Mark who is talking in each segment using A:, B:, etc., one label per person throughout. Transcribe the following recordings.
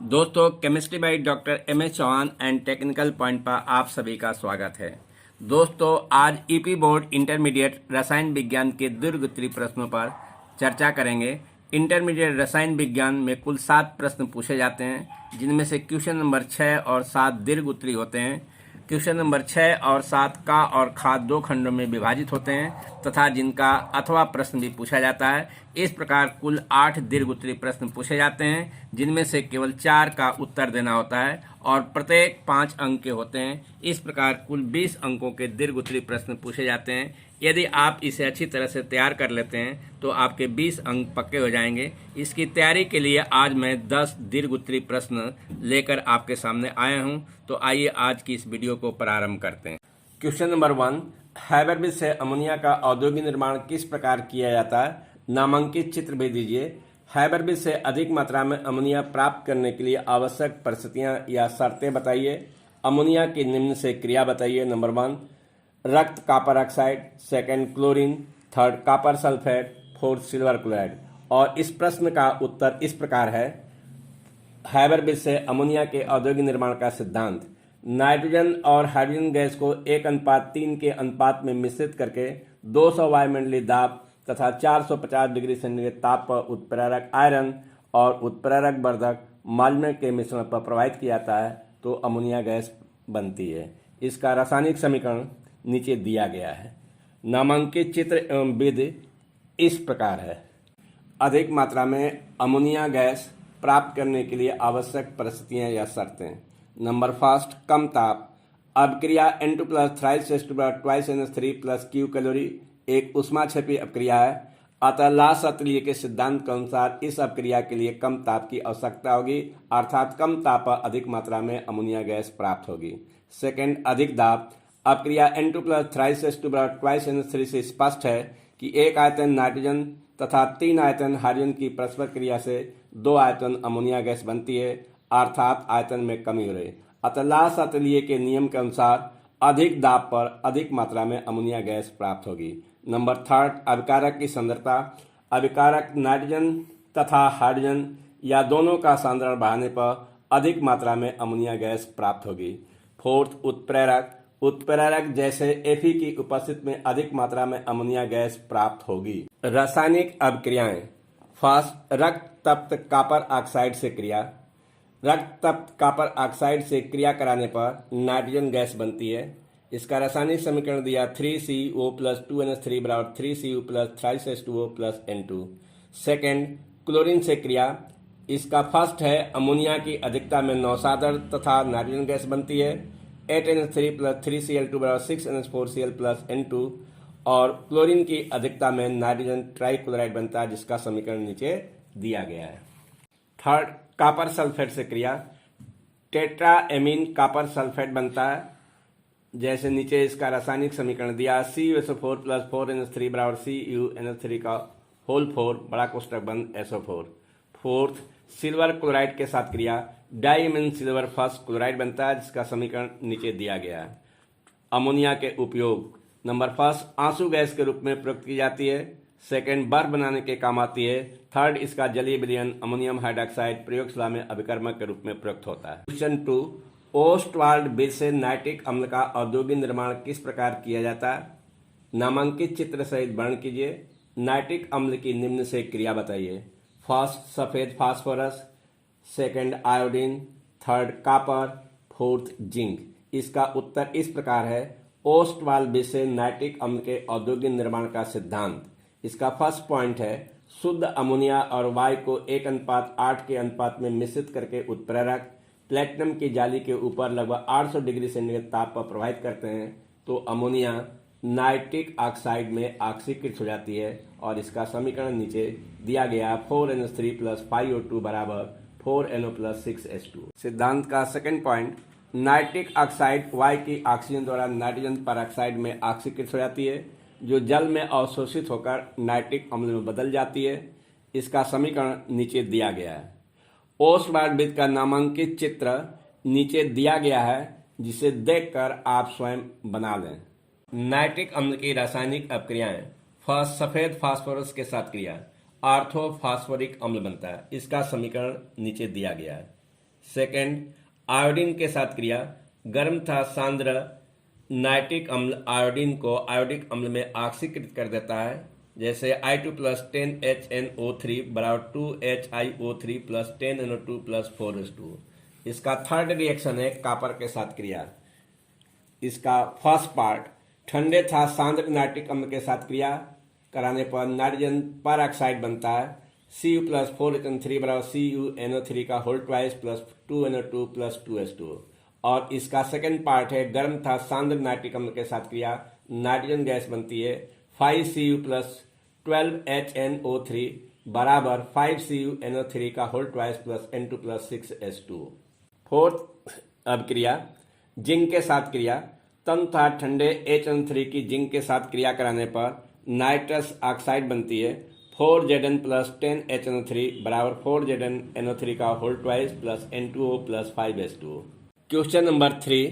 A: दोस्तों, chemistry by doctor M S Chauhan and technical point पर आप सभी का स्वागत है। दोस्तों, आज ईपी बोर्ड इंटरमीडिएट रसायन विज्ञान के दीर्घ-उत्तरीय प्रश्नों पर चर्चा करेंगे। इंटरमीडिएट रसायन विज्ञान में कुल 7 प्रश्न पूछे जाते हैं, जिनमें से क्वेश्चन नंबर 6 और 7 दीर्घ-उत्तरीय होते हैं। क्वेश्चन नंबर 6 और 7 का और खा 2 खंडों में विभाजित होते हैं तथा जिनका अथवा प्रश्न भी पूछा जाता है। इस प्रकार कुल 8 दीर्घ-उत्तरीय प्रश्न पूछे जाते हैं, जिनमें से केवल 4 का उत्तर देना होता है और प्रत्येक 5 अंक के होते हैं। इस प्रकार कुल 20 अंकों के दीर्घ-उत्तरीय प्रश्न पूछे जाते हैं। यदि आप इसे अच्छी तरह से तैयार कर लेते हैं तो आपके 20 अंक पक्के हो जाएंगे। इसकी तैयारी के लिए आज मैं 10 दीर्घ-उत्तरीय प्रश्न लेकर आपके सामने आया हूं। तो आइए आज की इस वीडियो को प्रारंभ करते हैं। क्वेश्चन नंबर 1, हैबरबिज से अमोनिया का औद्योगिक निर्माण किस प्रकार किया जाता है? नामांकित चित्र भी दीजिए। हैबरबिज से अधिक मात्रा में अमोनिया प्राप्त करने के लिए आवश्यक परिस्थितियां या शर्तें बताइए। अमोनिया की निम्न से क्रिया बताइए। नंबर 1, रक्त copper oxide, second chlorine, third copper sulphate, fourth silver chloride. और इस प्रश्न का उत्तर इस प्रकार है। हैबरबिज से अमोनिया के औद्योगिक निर्माण का सिद्धांत: नाइट्रोजन और हाइड्रोजन गैस को 1:3 के अनुपात में मिश्रित करके 200 वायुमंडलीय दाब तथा 450 डिग्री सेंटीग्रेड ताप पर उत्प्रेरक आयरन और उत्प्रेरक वर्धक मालिन्य के मिश्रण पर प्रवाहित किया जाता है तो अमोनिया गैस बनती है। इसका रासायनिक समीकरण नीचे दिया गया है। नामांकित चित्र एवं विधि इस प्रकार है। अधिक मात्रा में अमोनिया गैस प्राप्त करने के लिए आवश्यक परिस्थितियां या शर्तें: नंबर फर्स्ट, कम ताप। अभिक्रिया N2 plus thrice twice NH3 plus Q calorie एक ऊष्माक्षेपी अभिक्रिया है। अतः लासतलीय के सिद्धांत के अनुसार इस अभिक्रिया के लिए कम ताप की आवश्यकता होगी, अर्थात कम ताप पर अधिक मात्रा में अमोनिया गैस प्राप्त होगी। सेकेंड, अधिक दाब। अभिक्रिया N2 plus thrice twice NH3 से स्पष्ट है कि एक आयतन नाइट्रोजन तथा 3 आयतन हाइड्रोजन की परस्पर क्रिया से 2 आयतन अमोनिया गैस बनती है, अर्थात आयतन में कमी हो रही। अतः लासतलीय के नियम के अनुसार अधिक दाब पर अधिक मात्रा में अमोनिया गैस प्राप्त होगी। नंबर थर्ड, अभिकारक की सांद्रता। अभिकारक नाइट्रोजन तथा हाइड्रोजन या दोनों का सांद्रण बढ़ाने पर अधिक मात्रा में अमोनिया गैस प्राप्त होगी। फोर्थ, उत्प्रेरक। उत्प्रेरक जैसे Fe की उपस्थिति में अधिक मात्रा में अमोनिया गैस प्राप्त होगी। रासायनिक अभिक्रियाएं: फर्स्ट, रक्त तप्त कॉपर ऑक्साइड से क्रिया। रक्त तप्त कॉपर ऑक्साइड से क्रिया कराने पर नाइट्रोजन गैस बनती है। इसका रासायनिक समीकरण दिया 3CO प्लस 2NH3 बराबर 3Cu plus thrice H2O plus N2। Second, chlorine से क्रिया। इसका फर्स्ट है, अमोनिया की अधिकता में नौसादर तथा नाइट्रोजन गैस बनती है। 8NH3 प्लस 3Cl2 बराबर 6NH4Cl प्लस N2। और क्लोरीन की अधिकता में नाइट्रोजन ट्राइक्लोराइड बनता है, जिसका समीकरण नीचे दिया गया है। थर्ड, कॉपर सल्फेट से क्रिया। टेट्राएमीन कॉपर सल्फेट बनता है, जैसे नीचे इसका रासायनिक समीकरण दिया। CuSO4 प्लस 4NH3 बराबर CuNH3 का होल 4 बड़ा कोष्टक बंद SO4। फोर्थ, सिल्वर क्लोराइड के साथ क्रिया। डाइमीन सिल्वर फर्स्ट क्लोराइड बनता है, जिसका समीकरण नीचे दिया गया है। अमोनिया के उपयोग: नंबर फर्स्ट, आंसू गैस के रूप में प्रयुक्त की जाती है। सेकेंड, बर्फ बनाने के काम आती है। थर्ड, इसका जलीय विलयन अमोनियम हाइड्रोक्साइड प्रयोगशाला में अभिकर्मक के रूप में प्रयुक्त होता है। क्वेश्चन 2, ओस्टवाल्ड बेस से नाइट्रिक अम्ल का औद्योगिक निर्माण किस प्रकार किया जाता है? नामांकित चित्र सहित वर्णन कीजिए। नाइट्रिक अम्ल की निम्न से क्रिया बताइए। फर्स्ट, सफेद phosphorus. Second, iodine. Third, copper. Fourth, zinc. इसका उत्तर इस प्रकार है। ओस्टवाल्ड बेस से नाइट्रिक अम्ल के औद्योगिक निर्माण का सिद्धांत: इसका फर्स्ट पॉइंट है, शुद्ध अमोनिया और वायु को 1:8 के अनुपात में मिश्रित करके उत्प्रेरक प्लेटिनम की जाली के ऊपर लगभग 800 डिग्री सेंटीग्रेड ताप पर प्रवाहित करते हैं तो अमोनिया नाइट्रिक ऑक्साइड में ऑक्सीकृत हो जाती है। और इसका समीकरण नीचे दिया गया। 4NH3 प्लस 5O2 बराबर 4NO प्लस 6H2। सिद्धांत का सेकेंड पॉइंट, नाइट्रिक ऑक्साइड वायु की ऑक्सीजन द्वारा नाइट्रोजन परऑक्साइड में ऑक्सीकृत हो जाती है, जो जल में अवशोषित होकर नाइट्रिक अम्ल में बदल जाती है। इसका समीकरण नीचे दिया गया है। ओस्टवाल्ड का नामांकित चित्र नीचे दिया गया है, जिसे देखकर आप स्वयं बना लें। नाइट्रिक अम्ल की रासायनिक अभिक्रियाएं: फर्स्ट, सफेद फास्फोरस के साथ क्रिया। आर्थोफॉस्फोरिक अम्ल बनता है। इसका समीकरण नीचे दिया गया है। सेकंड, आयोडीन के साथ क्रिया, गर्म तथा सांद्र नाइट्रिक अम्ल आयोडीन को आयोडिक अम्ल में ऑक्सीकृत कर देता है, जैसे I2 प्लस 10HNO3 बराबर 2HiO3 plus 10NO2 plus 4H2। इसका थर्ड रिएक्शन है कापर के साथ क्रिया। इसका फर्स्ट पार्ट, ठंडे तथा सांद्र नाइट्रिक अम्ल के साथ क्रिया कराने पर नाइट्रोजन पर ऑक्साइड बनता है, Cu प्लस 4H3 बराबर CuNO3 का whole twice plus 2NO2 plus 2H2। और इसका सेकंड पार्ट है, गर्म तथा सांद्र नाइट्रिक अम्ल के साथ क्रिया, नाइट्रोजन गैस बनती है 5Cu प्लस 12HNO3 बराबर 5CuNO3 का whole twice plus N2 plus 6H2। Fourth अब क्रिया, जिंक के साथ क्रिया, तम तथा ठंडे HN3 की जिंक के साथ क्रिया कराने पर नाइट्रस ऑक्साइड बनती है 4Zn प्लस 10HNO3 बराबर 4ZnNO3 का whole twice plus N2O plus 5H2। Question number 3,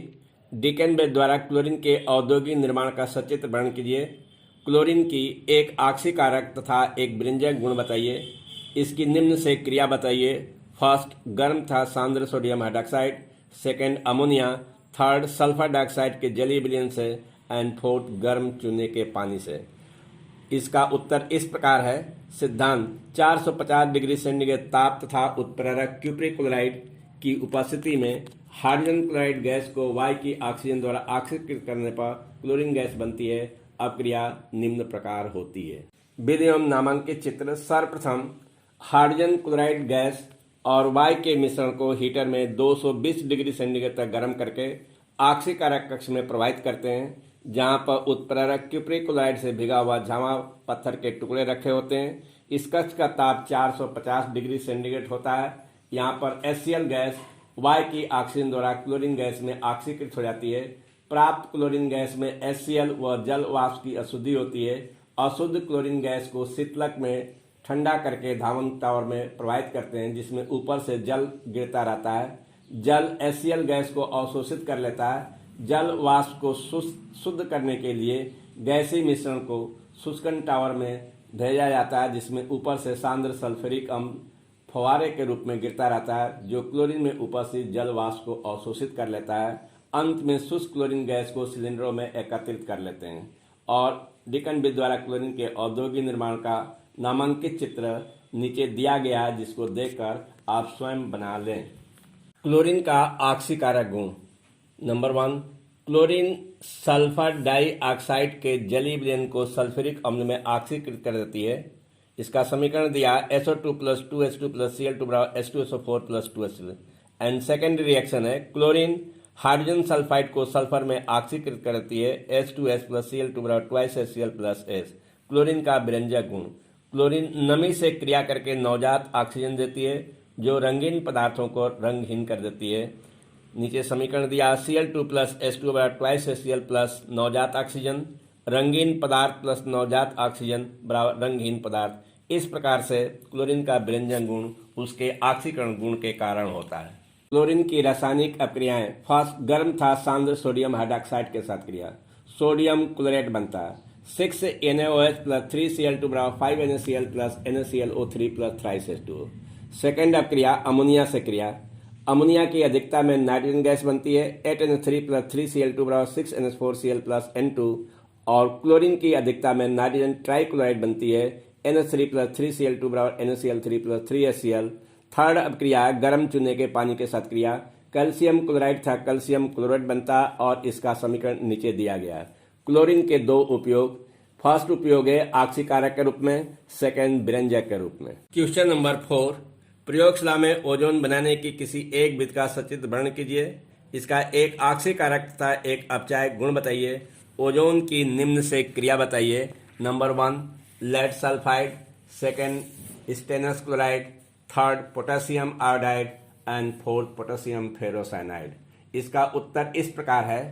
A: डिकेन बेद द्वारा क्लोरीन के औद्योगिक निर्माण का सचित्र वर्णन कीजिए। क्लोरीन की एक ऑक्सीकारक तथा एक विरंजक गुण बताइए। इसकी निम्न से क्रिया बताइए। फर्स्ट, गर्म तथा सांद्र sodium hydroxide, second ammonia, third sulphur dioxide के जलीय विलयन से, एंड फोर्थ गर्म चूने के पानी से। इसका उत्तर इस प्रकार है। सिद्धांत, 450 डिग्री सेंटीग्रेड ताप तथा उत्प्रेरक क्यूप्रिक क्लोराइड की उपस्थिति में हाइड्रोजन क्लोराइड गैस को वायु की ऑक्सीजन द्वारा ऑक्सीकृत करने पर क्लोरीन गैस बनती है। अपक्रिया निम्न प्रकार होती है। विधि एवं नामांकित चित्र। सर्वप्रथम हाइड्रोजन क्लोराइड गैस और वायु के मिश्रण को हीटर में 220 डिग्री सेंटीग्रेड तक गर्म करके ऑक्सीकारक कक्ष में प्रवाहित करते हैं, जहां पर उत्प्रेरक क्यूप्रिक क्लोराइड से भिगा हुआ झामा पत्थर के टुकड़े रखे होते हैं। इस कक्ष का ताप 450 डिग्री सेंटीग्रेड होता है। यहाँ पर HCl गैस वायु की ऑक्सीजन द्वारा क्लोरीन गैस में ऑक्सीकृत हो जाती है। प्राप्त क्लोरीन गैस में HCl व जल वाष्प की अशुद्धि होती है। अशुद्ध क्लोरीन गैस को शीतलक में ठंडा करके धावन टावर में प्रवाहित करते हैं, जिसमें ऊपर से जल गिरता रहता है। जल HCl गैस को अवशोषित कर लेता है। जल वाष्प को शुद्ध करने के लिए गैसीय मिश्रण को शुष्कन टावर में भेजा जाता है, जिसमें ऊपर से सांद्र सल्फ्यूरिक अम्ल फव्वारे के रूप में गिरता रहता है, जो क्लोरीन में उपस्थित जल वाष्प को अवशोषित कर लेता है। अंत में शुष्क क्लोरीन गैस को सिलेंडरों में एकत्रित कर लेते हैं। और डिकेन बेद द्वारा क्लोरीन के औद्योगिक निर्माण का नामांकित चित्र नीचे दिया गया है, जिसको देखकर आप स्वयं बना लें। क्लोरीन का ऑक्सीकारक गुण। नंबर 1, क्लोरीन सल्फर डाइऑक्साइड के जलीय विलयन को सल्फ्यूरिक अम्ल में ऑक्सीकृत कर देती है। इसका समीकरण दिया SO2 plus 2H2 plus Cl2 बराबर H2SO4 plus 2H2। And second reaction है, क्लोरीन हाइड्रोजन सल्फाइड को सल्फर में ऑक्सीकृत कर देती है H2S प्लस Cl2 बराबर 2HCl प्लस H। क्लोरीन का विरंजक गुण। क्लोरीन नमी से क्रिया करके नवजात ऑक्सीजन देती है, जो रंगीन पदार्थों को रंगहीन कर देती है। नीचे समीकरण दिया Cl2 प्लस H2 बराबर 2HCl प्लस नवजात ऑक्सीजन, रंगीन पदार्थ प्लस नवजात ऑक्सीजन बराबर रंगहीन पदार्थ। इस प्रकार से क्लोरीन का विरंजन गुण उसके ऑक्सीकरण गुण के कारण होता है। क्लोरीन की रासायनिक अपक्रियाएं। फर्स्ट, गर्म तथा सांद्र सोडियम हाइड्रोक्साइड के साथ क्रिया, सोडियम क्लोरेट बनता है 6NaOH प्लस 3Cl2 बराबर 5NaCl plus NaClO3 plus thrice H2। Second अपक्रिया अमोनिया से क्रिया, अमोनिया की अधिकता में नाइट्रोजन गैस बनती है 8NH3 प्लस 3Cl2 बराबर 6NH4Cl प्लस N2। और क्लोरीन की अधिकता में नाइट्रोजन ट्राइक्लोराइड बनती है NH3 प्लस 3Cl2 बराबर NaCl3 प्लस 3HCl। थर्ड अपक्रिया गर्म चूने के पानी के साथ क्रिया, कैल्शियम क्लोराइड था कैल्शियम क्लोराइड बनता और इसका समीकरण नीचे दिया गया है। क्लोरीन के दो उपयोग। फर्स्ट उपयोग है ऑक्सीकारक के रूप में, सेकेंड विरंजक के रूप में। क्वेश्चन नंबर 4, प्रयोगशाला में ओजोन बनाने की किसी एक विधि का सचित्र वर्णन कीजिए। इसका एक ऑक्सीकारक तथा एक अपचायक गुण बताइए। ओजोन की निम्न से क्रिया बताइए। Number 1, lead sulphide, second stannous chloride, third potassium iodide and fourth potassium ferrocyanide. इसका उत्तर इस प्रकार है।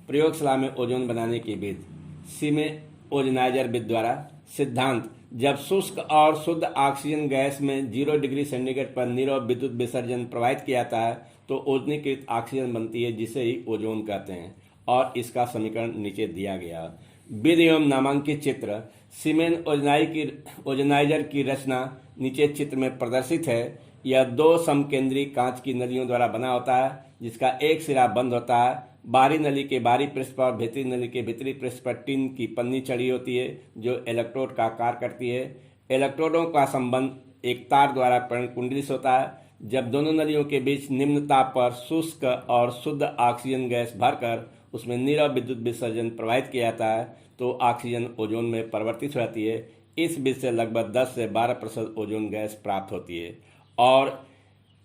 A: प्रयोगशाला में ओजोन बनाने की विधि, सीमेन ओजोनाइजर विधि द्वारा। सिद्धांत, जब शुष्क और शुद्ध ऑक्सीजन गैस में 0 डिग्री सेंटीग्रेड पर नीरव विद्युत विसर्जन प्रवाहित किया जाता है तो ओजोनीकृत ऑक्सीजन बनती है, जिसे ही ओजोन कहते हैं। और इसका समीकरण नीचे दिया गया। विधि एवं नामांकित चित्र, सीमेन ओजोनाइजर की रचना नीचे चित्र में प्रदर्शित है। यह दो समकेंद्री कांच की नलियों द्वारा बना होता है, जिसका एक सिरा बंद होता है। बाहरी नली के बाहरी पृष्ठ पर, भीतरी नली के भीतरी पृष्ठ पर टिन की पन्नी चढ़ी होती है जो इलेक्ट्रोड का कार्य करती है। इलेक्ट्रोडों का संबंध एक तार द्वारा कुंडली से होता है। जब दोनों नलियों के बीच निम्न ताप पर शुष्क और शुद्ध ऑक्सीजन गैस भरकर उसमें नीरव विद्युत विसर्जन प्रवाहित किया जाता है तो ऑक्सीजन ओजोन में परिवर्तित हो जाती है। इस विधि से लगभग 10 से 12% ओजोन गैस प्राप्त होती है। और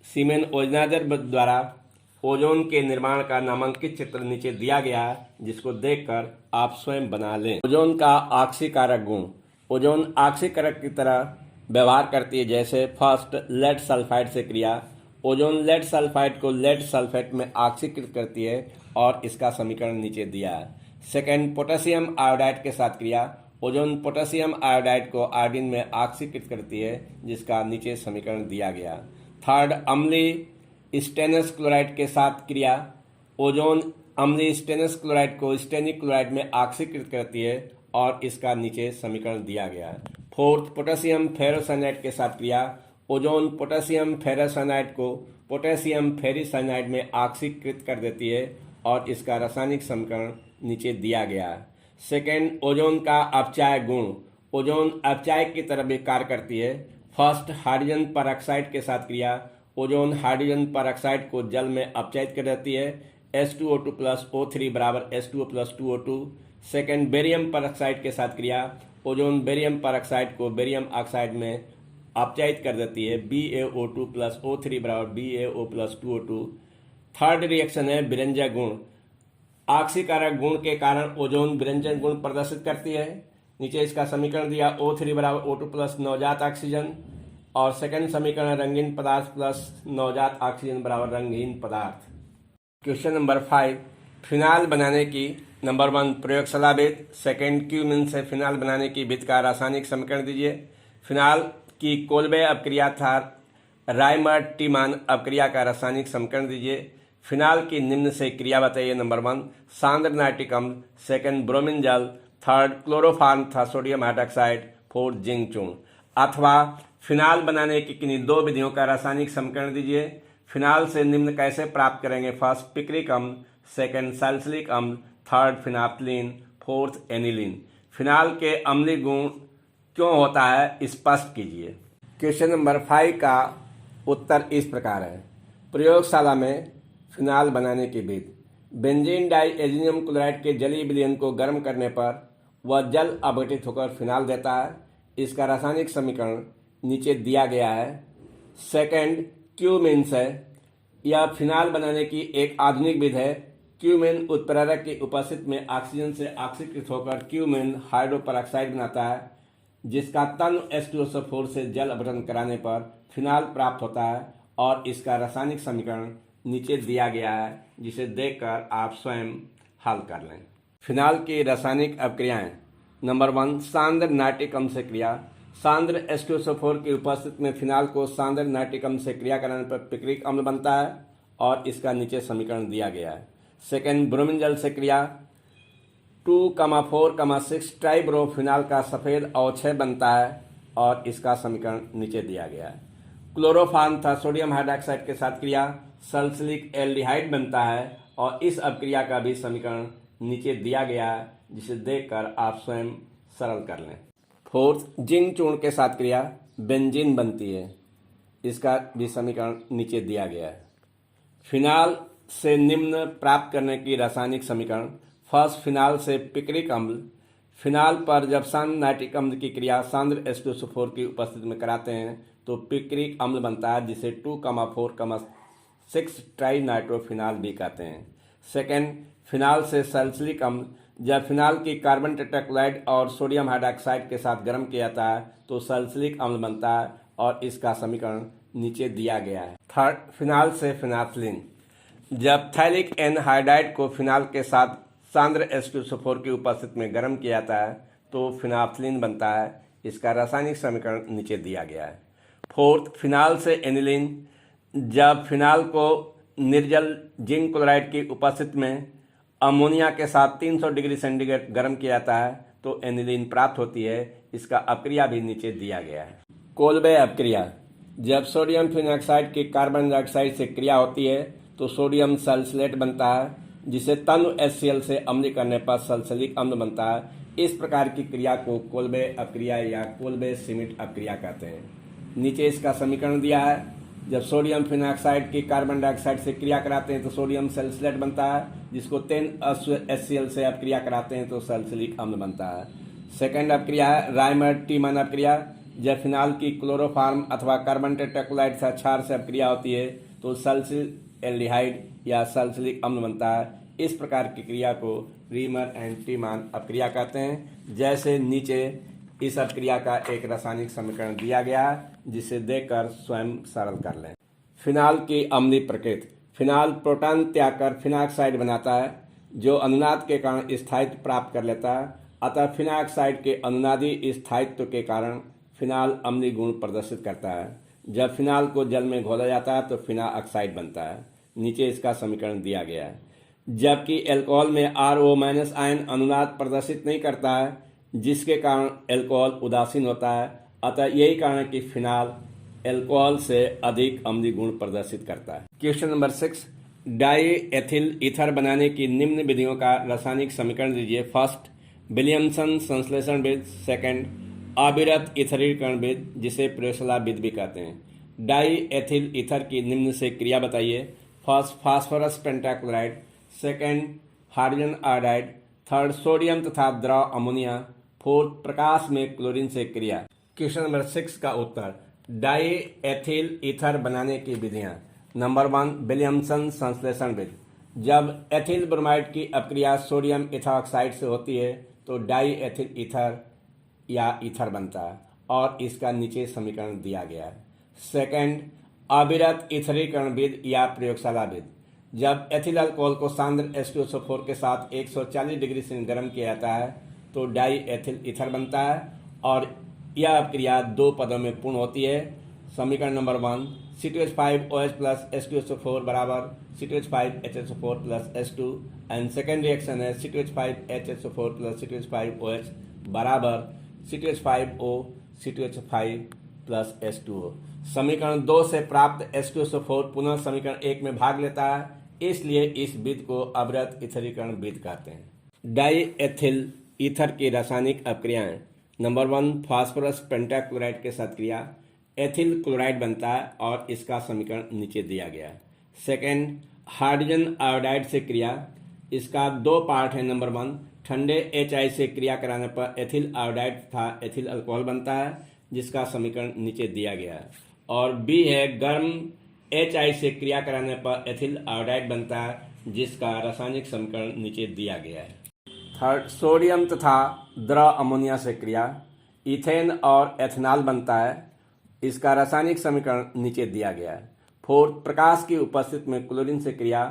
A: सीमेन ओजनाइजर द्वारा ओजोन के निर्माण का नामांकित चित्र नीचे दिया गया है, जिसको देखकर आप स्वयं बना लें। ओजोन का ऑक्सीकारक गुण। ओजोन ऑक्सीकारक की तरह व्यवहार करती है। जैसे फर्स्ट, लेड सल्फाइड से क्रिया। ओजोन लेड सल्फाइड को लेड सल्फेट में ऑक्सीकृत करती है और इसका समीकरण नीचे दिया है। सेकेंड, पोटेशियम आयोडाइड के साथ क्रिया। ओजोन पोटेशियम आयोडाइड को आयोडीन में ऑक्सीकृत करती है, जिसका नीचे समीकरण दिया गया। थर्ड, अम्लीय स्टेनस क्लोराइड के साथ क्रिया। ओजोन अम्लीय स्टेनस क्लोराइड को स्टेनिक क्लोराइड में ऑक्सीकृत करती है और इसका नीचे समीकरण दिया गया है। फोर्थ, पोटेशियम फेरोसाइनाइड के साथ क्रिया। ओजोन पोटेशियम फेरोसाइनाइड को पोटेशियम फेरिसाइनाइड में ऑक्सीकृत कर देती है और इसका रासायनिक समीकरण नीचे दिया गया है। सेकेंड, ओजोन का अपचायक गुण। ओजोन अपचायक की तरह भी कार्य करती है। फर्स्ट, हाइड्रोजन परऑक्साइड के साथ क्रिया। ओजोन हाइड्रोजन परऑक्साइड को जल में अपचायित कर देती है। H2O2 प्लस O3 बराबर H2O plus 2O2। Second, barium peroxide के साथ क्रिया। ओजोन बेरियम परऑक्साइड को बेरियम ऑक्साइड में अपचायित कर देती है। BaO2 प्लस O3 बराबर BaO plus 2O2। Third reaction है विरंजक गुण। ऑक्सीकारक गुण के कारण ओजोन विरंजन गुण प्रदर्शित करती है। नीचे इसका समीकरण दिया, O3 बराबर O2 प्लस नवजात ऑक्सीजन। और सेकंड समीकरण रंगीन पदार्थ प्लस नवजात ऑक्सीजन बराबर रंगहीन पदार्थ। क्वेश्चन नंबर 5, फिनाल बनाने की नंबर 1 प्रयोगशाला विधि। सेकंड, क्यूमिन से फिनाल बनाने की विधि का रासायनिक समीकरण दीजिए। फिनाल की कोल्बे अपक्रिया था रायमर्ट टीमान अपक्रिया का रासायनिक समीकरण दीजिए। फिनाल की निम्न से क्रिया बताइए। नंबर 1 सांद्र नाइट्रिक अम्ल। सेकंड, ब्रोमीन जल। थर्ड, क्लोरोफॉर्म था सोडियम हाइड्रोक्साइड। फोर्थ, जिंक चूर्ण। अथवा फिनाल बनाने की किन्हीं दो विधियों का रासायनिक समीकरण दीजिए। फिनाल से निम्न कैसे प्राप्त करेंगे। फर्स्ट, पिक्रिक अम्ल। सेकंड, सैलिसिलिक अम्ल। Third, phenolphthalein. Fourth, aniline. Phenol के अम्लीय गुण क्यों होता है, स्पष्ट कीजिए। क्वेश्चन नंबर 5 का उत्तर इस प्रकार है। प्रयोगशाला में फिनाल बनाने की विधि। बेंजीन डाइएजीनियम क्लोराइड के जलीय विलयन को गर्म करने पर वह जल अपघटित होकर फिनाल देता है। इसका रासायनिक समीकरण नीचे दिया गया है। सेकंड, क्यूमिन्स है। यह फिनाल बनाने की एक आधुनिक विधि है। क्यूमिन उत्प्रेरक की उपस्थिति में ऑक्सीजन से ऑक्सीकृत होकर क्यूमिन हाइड्रोपरऑक्साइड बनाता है, जिसका तन्व H2SO4 से जल अपघटन कराने पर फिनाल प्राप्त होता है और इसका रासायनिक समीकरण नीचे दिया गया है, जिसे देखकर आप स्वयं हल कर लें। फिनाल की रासायनिक अपक्रियाएं। नंबर 1 सांद्र नाइट्रिक अम्ल से क्रिया। सांद्र H2SO4 की उपस्थिति में फिनाल को सांद्र नाइट्रिक अम्ल से क्रिया कराने पर पिक्रिक अम्ल बनता है और इसका नीचे समीकरण दिया गया है। सेकेंड, ब्रोमीन जल से क्रिया। 2,4,6 ट्राइब्रोफिनाल का सफेद अवक्षय बनता है और इसका समीकरण नीचे दिया गया है। क्लोरोफॉर्म था सोडियम हाइड्रोक्साइड के साथ क्रिया। सल्फ्यूरिक एल्डिहाइड बनता है और इस अपक्रिया का भी समीकरण नीचे दिया गया है, जिसे देखकर आप स्वयं सरल कर लें। फोर्थ, जिंक चूर्ण के साथ क्रिया बेंजीन बनती है। इसका भी समीकरण नीचे दिया गया है। फिनाल से निम्न प्राप्त करने की रासायनिक समीकरण। फर्स्ट, फिनाल से पिक्रिक अम्ल। फिनाल पर जब सांद्र नाइट्रिक अम्ल की क्रिया सांद्र H2SO4 की उपस्थिति में कराते हैं तो पिक्रिक अम्ल बनता है, जिसे 2,4,6 ट्राई नाइट्रोफिनाल भी कहते हैं। सेकेंड, फिनाल से सैलिसिलिक अम्ल। जब फिनाल की कार्बन टेट्राक्लोराइड और सोडियम हाइड्रोक्साइड के साथ गर्म किया जाता है तो सैलिसिलिक अम्ल बनता है और इसका समीकरण नीचे दिया गया है। थर्ड, फिनाल से फिनाप्थलीन। जब थैलिक एनहाइड्राइड को फिनाल के साथ सांद्र H2SO4 की उपस्थिति में गर्म किया जाता है तो फिनाप्थलीन बनता है। इसका रासायनिक समीकरण नीचे दिया गया है। फोर्थ, फिनाल से एनिलीन। जब फिनाल को निर्जल जिंक क्लोराइड की उपस्थिति में अमोनिया के साथ 300 डिग्री सेंटीग्रेड गर्म किया जाता है तो एनिलीन प्राप्त होती है। इसका अपक्रिया भी नीचे दिया गया है। कोल्बे अपक्रिया। जब सोडियम फिनॉक्साइड की कार्बन डाइऑक्साइड से क्रिया होती है तो सोडियम सल्फेट बनता है, जिसे तनु HCl से अम्लीय करने पर सल्फ्यूरिक अम्ल बनता है। इस प्रकार की क्रिया को कोल्बे अपक्रिया या कोल्बे श्मिट अपक्रिया कहते हैं। नीचे इसका समीकरण दिया है। जब सोडियम फिनॉक्साइड की कार्बन डाइऑक्साइड से क्रिया कराते हैं तो सोडियम सल्फेट बनता है, जिसको 10HCl से अपक्रिया कराते हैं तो सल्फ्यूरिक अम्ल बनता है। सेकेंड अपक्रिया है रायमर टीमन अपक्रिया। जब फिनाल की क्लोरोफॉर्म अथवा कार्बन टेट्राक्लोराइड से क्षार से अपक्रिया होती है तो सल्फ्यूरिक एल्डिहाइड या सल्फ्यूरिक अम्ल बनता है। इस प्रकार की क्रिया को रीमर एंड टीमन अपक्रिया कहते हैं। जैसे नीचे इस अपक्रिया का एक रासायनिक समीकरण दिया गया है, जिसे देखकर स्वयं सरल कर लें। फिनाल की अम्लीय प्रकृति। फिनाल प्रोटॉन त्याग कर फिनॉक्साइड बनाता है, जो अनुनाद के कारण स्थायित्व प्राप्त कर लेता है। अतः फिनॉक्साइड के अनुनादी स्थायित्व के कारण फिनाल अम्लीय गुण प्रदर्शित करता है। जब फिनाल को जल में घोला जाता है तो फिनाल ऑक्साइड बनता है। नीचे इसका समीकरण दिया गया है। जबकि अल्कोहल में RO- आयन अनुनाद प्रदर्शित नहीं करता है, जिसके कारण अल्कोहल उदासीन होता है। अतः यही कारण है कि फिनाल अल्कोहल से अधिक अम्लीय गुण प्रदर्शित करता है। Question number 6, die ethyl ether बनाने की निम्न विधियों का रासायनिक समीकरण दीजिए। फर्स्ट, विलियमसन संश्लेषण विधि। सेकंड, अविरत ईथरीकरण विधि, जिसे प्रयोगशाला विधि भी कहते हैं। डाई एथिल ईथर की निम्न से क्रिया बताइए। First, phosphorus pentachloride. Second, hydrogen iodide. Third, sodium तथा द्रव अमोनिया। फोर्थ, प्रकाश में क्लोरीन से क्रिया। क्वेश्चन नंबर 6 का उत्तर, डाई एथिल ईथर बनाने की विधियां। नंबर 1, विलियमसन संश्लेषण विधि। जब एथिल ब्रोमाइड की अपक्रिया सोडियम इथाऑक्साइड से होती है तो डाई एथिल ईथर या ईथर बनता है और इसका नीचे समीकरण दिया गया है। सेकंड, अविरत ईथरीकरण विधि या प्रयोगशाला विधि। जब एथिल अल्कोहल को सांद्र H2SO4 के साथ 140 डिग्री से गर्म किया जाता है तो डाई एथिल ईथर बनता है और यह अपक्रिया दो पदों में पूर्ण होती है। समीकरण नंबर 1, C2H5OH प्लस H2SO4 बराबर C2H5HSO4 plus H2 and second reaction है C2H5HSO4 प्लस C2H5OH बराबर C2H5O C2H5 प्लस H2O। समीकरण 2 से प्राप्त H2SO4 पुनः समीकरण 1 में भाग लेता है, इसलिए इस विधि को अविरत ईथरीकरण विधि कहते हैं। डाई एथिल ईथर की रासायनिक अपक्रियाएं। नंबर 1, फास्फोरस पेंटाक्लोराइड के साथ क्रिया, एथिल क्लोराइड बनता है और इसका समीकरण नीचे दिया गया है। सेकेंड, हाइड्रोजन आयोडाइड से क्रिया, इसका दो पार्ट है। नंबर 1, ठंडे HI से क्रिया कराने पर एथिल आयोडाइड तथा एथिल अल्कोहल बनता है, जिसका समीकरण नीचे दिया गया है। और बी है, गर्म HI से क्रिया कराने पर एथिल आयोडाइड बनता है, जिसका रासायनिक समीकरण नीचे दिया गया है। थर्ड, सोडियम तथा द्रव अमोनिया से क्रिया, इथेन और एथेनॉल बनता है, इसका रासायनिक समीकरण नीचे दिया गया है। फोर्थ, प्रकाश की उपस्थिति में क्लोरीन से क्रिया,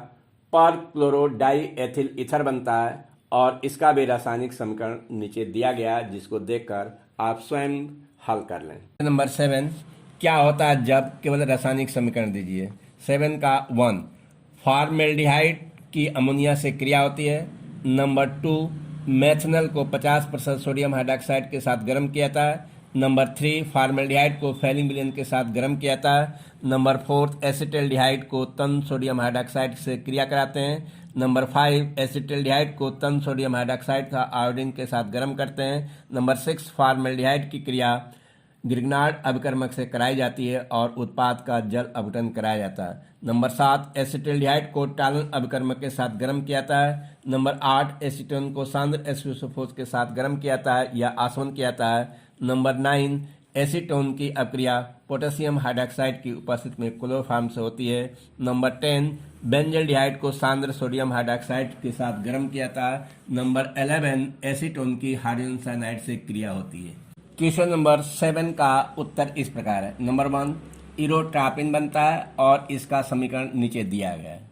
A: पर क्लोरो डाई एथिल ईथर बनता है और इसका भी रासायनिक समीकरण नीचे दिया गया है, जिसको देखकर आप स्वयं हल कर लें। नंबर 7, क्या होता है जब केवल रासायनिक समीकरण दीजिए। 7 का 1, फॉर्मेल्डिहाइड की अमोनिया से क्रिया होती है। नंबर 2, मेथनॉल को 50% सोडियम हाइड्रोक्साइड के साथ गर्म किया जाता है। नंबर 3, फॉर्मेल्डिहाइड को फैलिंग विलयन के साथ गर्म किया जाता है। नंबर 4, एसिटल्डिहाइड को तन सोडियम हाइड्रोक्साइड से क्रिया कराते हैं। नंबर 5, एसिटल्डिहाइड को तन सोडियम हाइड्रोक्साइड का आयोडीन के साथ गर्म करते हैं। नंबर 6, फॉर्मेल्डिहाइड की क्रिया ग्रिग्नार्ड अभिकर्मक से कराई जाती है और उत्पाद का जल अपघटन कराया जाता है। नंबर 7, एसिटल्डिहाइड को टालन अभिकर्मक के साथ गर्म किया जाता है। नंबर 8, एसीटोन को सांद्र H2SO4 के साथ गर्म किया जाता है या आसवन किया जाता है। नंबर 9, एसीटोन की अपक्रिया पोटेशियम हाइड्रोक्साइड की उपस्थिति में क्लोरोफॉर्म से होती है। नंबर 10, बेंजल्डिहाइड को सांद्र सोडियम हाइड्रोक्साइड के साथ गर्म किया जाता है। नंबर 11, एसीटोन की हाइड्रोजन साइनाइड से क्रिया होती है। क्वेश्चन नंबर 7 का उत्तर इस प्रकार है। नंबर 1, इरोट्रापिन बनता है और इसका समीकरण नीचे दिया गया है।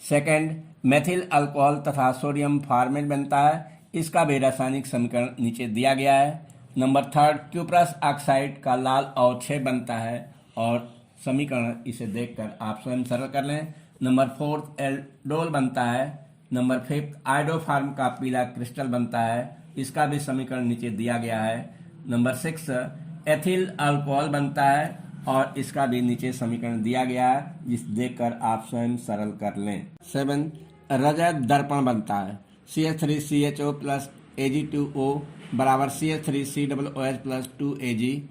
A: सेकंड, मेथिल अल्कोहल तथा सोडियम फॉर्मेट बनता है, इसका भी रासायनिक समीकरण नीचे दिया गया है। नंबर 3, क्यूप्रस ऑक्साइड का लाल अवक्षय बनता है और समीकरण इसे देखकर आप स्वयं सरल कर लें। नंबर 4, एल्डोल बनता है। नंबर 5, आयोडोफार्म का पीला क्रिस्टल बनता है, इसका भी समीकरण नीचे दिया गया है। नंबर 6, एथिल अल्कोहल बनता है। और इसका भी नीचे समीकरण दिया गया है, जिस देखकर आप स्वयं सरल कर लें। 7 रजत दर्पण बनता है CH3CHO प्लस Ag2O बराबर CH3COOH प्लस 2Ag।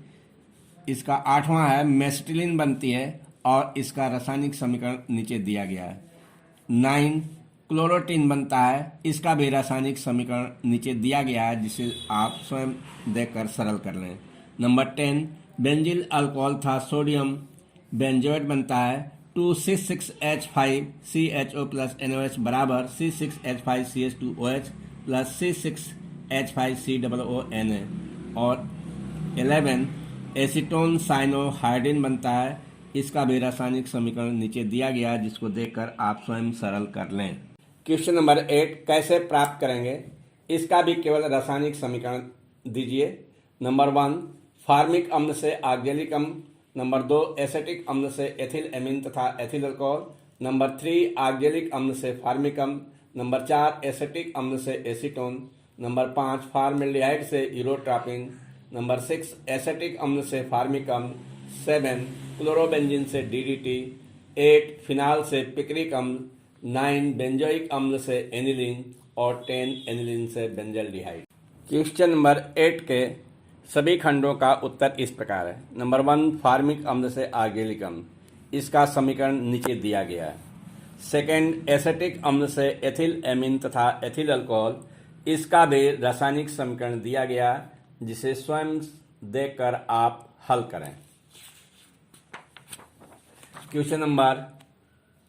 A: इसका 8वां है मेस्टिलिन बनती है और इसका रासायनिक समीकरण नीचे दिया गया है। 9 क्लोरोटिन बनता है, इसका भी रासायनिक समीकरण नीचे दिया गया है, जिसे आप स्वयं देखकर सरल कर लें। नंबर 10 बेंजिल अल्कोहल था सोडियम बेंजोएट बनता है 2C6H5CHO प्लस NOH बराबर C6H5CH2OH प्लस C6H5COONA। और 11 एसीटोन साइनोहाइड्रिन बनता है, इसका भी रासायनिक समीकरण नीचे दिया गया है, जिसको देखकर आप स्वयं सरल कर लें। क्वेश्चन नंबर 8 कैसे प्राप्त करेंगे, इसका भी केवल रासायनिक समीकरण दीजिए। नंबर 1 फार्मिक अम्ल से ऑक्जेलिक अम्ल। नंबर 2 एसेटिक अम्ल से एथिल एमीन तथा एथिल अल्कोहल। नंबर 3 ऑक्जेलिक अम्ल से फार्मिक अम्ल। नंबर 4 एसेटिक अम्ल से एसीटोन। नंबर 5 फॉर्मेल्डिहाइड से यूरोट्रापिन। नंबर 6 एसेटिक अम्ल से फार्मिक अम्ल। 7 क्लोरोबेंजीन से DDT। 8 फिनाल से पिक्रिक अम्ल। 9 बेंजोइक अम्ल से एनिलीन और 10 एनिलीन से बेंजल्डिहाइड। क्वेश्चन नंबर 8 के सभी खंडों का उत्तर इस प्रकार है। नंबर 1 फार्मिक अम्ल से ऑक्जेलिक अम्ल, इसका समीकरण नीचे दिया गया है। सेकेंड एसेटिक अम्ल से एथिल एमीन तथा एथिल अल्कोहल, इसका भी रासायनिक समीकरण दिया गया है, जिसे स्वयं देखकर आप हल करें। क्वेश्चन नंबर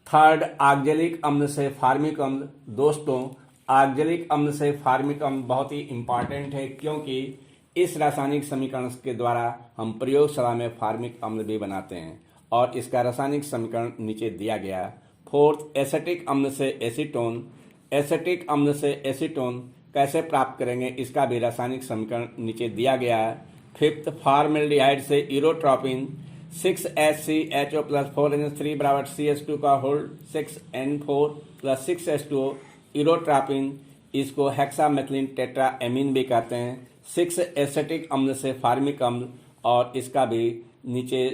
A: 3 ऑक्जेलिक अम्ल से फार्मिक अम्ल। दोस्तों ऑक्जेलिक अम्ल से फार्मिक अम्ल बहुत ही इंपॉर्टेंट है, क्योंकि इस रासायनिक समीकरण के द्वारा हम प्रयोगशाला में फार्मिक अम्ल भी बनाते हैं और इसका रासायनिक समीकरण नीचे दिया गया है। 4 एसेटिक अम्ल से एसीटोन। एसेटिक अम्ल से एसीटोन कैसे प्राप्त करेंगे, इसका भी रासायनिक समीकरण नीचे दिया गया है। 5 फॉर्मेल्डिहाइड से यूरोट्रोपिन। 6HCHO प्लस 4NH3 बराबर CH2 का whole 6N4 plus 6H2O urotropine, इसको हेक्सामेथिलीन टेट्रा एमीन भी कहते हैं। 6 एसेटिक अम्ल से फार्मिक अम्ल और इसका भी नीचे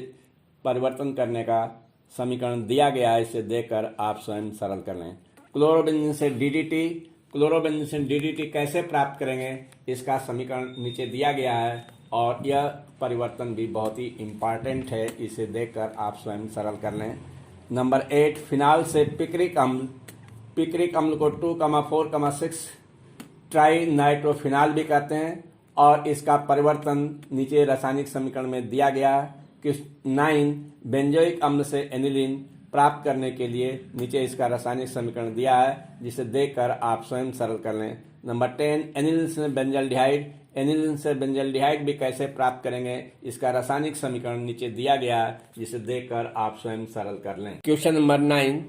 A: परिवर्तन करने का समीकरण दिया गया है, इसे देखकर आप स्वयं सरल कर लें। क्लोरोबेंजीन से DDT। क्लोरोबेंजीन से DDT कैसे प्राप्त करेंगे, इसका समीकरण नीचे दिया गया है और यह परिवर्तन भी बहुत ही इम्पॉर्टेंट है, इसे देखकर आप स्वयं सरल कर लें। नंबर 8 फिनाल से पिक्रिक अम्ल। पिक्रिक अम्ल को 2,4,6 ट्राई नाइट्रोफिनाल भी कहते हैं और इसका परिवर्तन नीचे रासायनिक समीकरण में दिया गया है। 9 बेंजोइक अम्ल से एनिलीन प्राप्त करने के लिए नीचे इसका रासायनिक समीकरण दिया है, जिसे देखकर आप स्वयं सरल कर लें। नंबर 10 एनिलीन से बेंजल्डिहाइड। एनिलीन से बेंजल्डिहाइड भी कैसे प्राप्त करेंगे, इसका रासायनिक समीकरण नीचे दिया गया है, जिसे देखकर आप स्वयं सरल कर लें। क्वेश्चन नंबर 9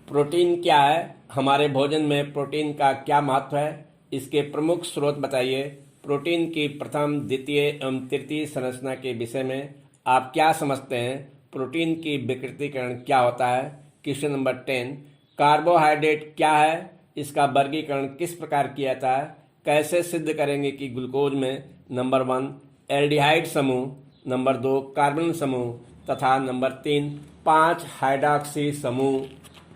A: प्रोटीन क्या है, हमारे भोजन में प्रोटीन का क्या महत्व है, इसके प्रमुख स्रोत बताइए। प्रोटीन की प्रथम, द्वितीय एवं तृतीय संरचना के विषय में आप क्या समझते हैं, प्रोटीन की विकृतीकरण क्या होता है। क्वेश्चन नंबर 10 कार्बोहाइड्रेट क्या है, इसका वर्गीकरण किस प्रकार किया जाता है, कैसे सिद्ध करेंगे कि ग्लूकोज में नंबर 1 एल्डिहाइड समूह, नंबर 2 कार्बन समूह तथा नंबर 3 5 हाइड्रॉक्सी समूह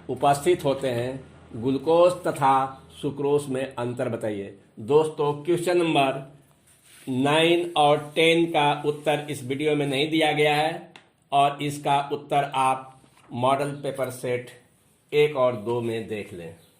A: उपस्थित होते हैं। ग्लूकोज तथा सुक्रोज में अंतर बताइए। दोस्तों क्वेश्चन नंबर 9 और 10 का उत्तर इस वीडियो में नहीं दिया गया है और इसका उत्तर आप मॉडल पेपर सेट 1 और 2 में देख लें।